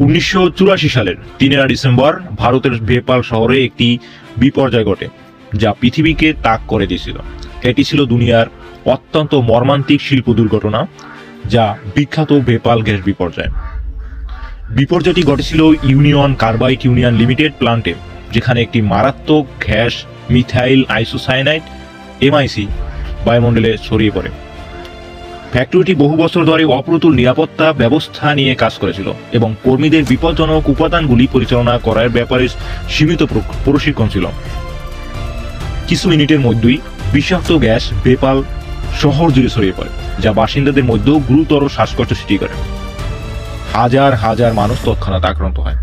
1984 সালের 3 ডিসেম্বর ভারতের ভোপাল শহরে একটি বিপর্যয় ঘটে, যা পৃথিবীকে তাক করে দিয়েছিল। এটি ছিল দুনিয়ার অত্যন্ত মর্মান্তিক শিল্প দুর্ঘটনা, যা বিখ্যাত ভোপাল গ্যাস বিপর্যয়। বিপর্যয়টি ঘটেছিল ইউনিয়ন কার্বাইড ইউনিয়ন লিমিটেড প্লান্টে, যেখানে একটি মারাত্মক গ্যাস মিথাইল আইসোসায়ানাইড এমআইসি বায়ুমণ্ডলে ছড়িয়ে পড়ে। ফ্যাক্টরিটি বহু বছর ধরে অপ্রতুল নিরাপত্তা ব্যবস্থা নিয়ে কাজ করেছিল এবং কর্মীদের বিপজ্জনক উপাদানগুলি পরিচালনা করার ব্যাপারে সীমিত প্রশিক্ষণ ছিল। কিছু মিনিটের মধ্যেই বিষাক্ত গ্যাস ভোপাল শহর জুড়ে ছড়িয়ে পড়ে, যা বাসিন্দাদের মধ্যেও গুরুতর শ্বাসকষ্ট সৃষ্টি করে। হাজার হাজার মানুষ তৎক্ষণাৎ আক্রান্ত হয়।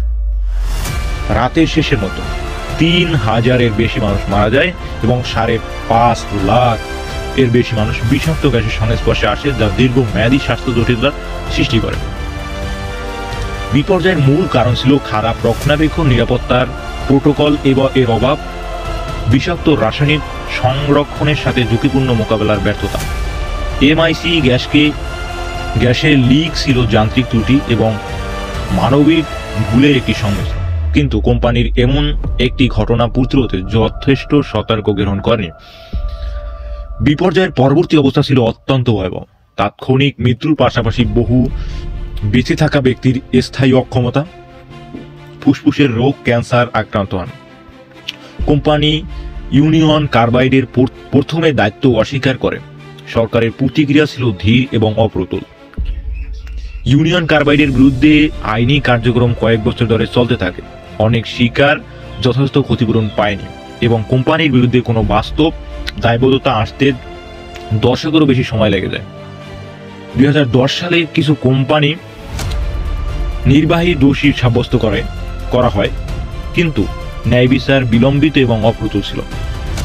রাতের শেষের মতো 3000-এর বেশি মানুষ মারা যায় এবং 5.5 লাখ এর বেশি মানুষ বিষাক্ত গ্যাসের সংস্পর্শে আসে, যা দীর্ঘমেয়াদী স্বাস্থ্য জটিলতার সৃষ্টি করে। বিপর্যয়ের মূল কারণ ছিল খারাপ রক্ষণাবেক্ষণ, নিরাপত্তার প্রোটোকল এবং এর অভাব, বিষাক্ত রাসায়নিক সংরক্ষণের সাথে ঝুঁকিপূর্ণ মোকাবেলার ব্যর্থতা। এমআইসি গ্যাসের লিক ছিল যান্ত্রিক ত্রুটি এবং মানবিক ভুলের একটি সংমিশ্রণ, কিন্তু কোম্পানির এমন একটি ঘটনা প্রতিরোধে যথেষ্ট সতর্ক গ্রহণ করেনি। বিপর্যয়ের পরবর্তী অবস্থা ছিল অত্যন্ত ভয়াবহ। তাৎক্ষণিক মৃত্যুর পাশাপাশি বহু বেঁচে থাকা ব্যক্তির স্থায়ী অক্ষমতা, ফুসফুসের রোগ, ক্যান্সার আক্রান্ত হন। কোম্পানি ইউনিয়ন কার্বাইডের প্রথমে দায়িত্ব অস্বীকার করে। সরকারের প্রতিক্রিয়া ছিল ধীর এবং অপ্রতুল। ইউনিয়ন কার্বাইডের বিরুদ্ধে আইনি কার্যক্রম কয়েক বছর ধরে চলতে থাকে। অনেক শিকার যথেষ্ট ক্ষতিপূরণ পায়নি এবং কোম্পানির বিরুদ্ধে কোনো বাস্তব দায়বদ্ধতা আসতে দশকেরও বেশি সময় লেগে যায়। 2010 সালে কিছু কোম্পানি নির্বাহী দোষী সাব্যস্ত করা হয়, কিন্তু ন্যায় বিচার বিলম্বিত এবং অপ্রতুল ছিল।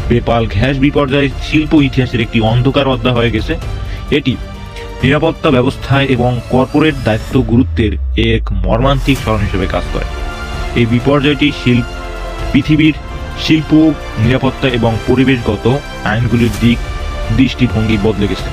ভোপাল গ্যাস বিপর্যয় শিল্প ইতিহাসের একটি অন্ধকার অধ্যায় হয়ে গেছে। এটি নিরাপত্তা ব্যবস্থায় এবং কর্পোরেট দায়িত্ব গুরুত্বের এক মর্মান্তিক স্মরণ হিসেবে কাজ করে। এই বিপর্যয়টি পৃথিবীর শিল্প, নিরাপত্তা এবং পরিবেশগত আইনগুলির দৃষ্টিভঙ্গি বদলে গেছে।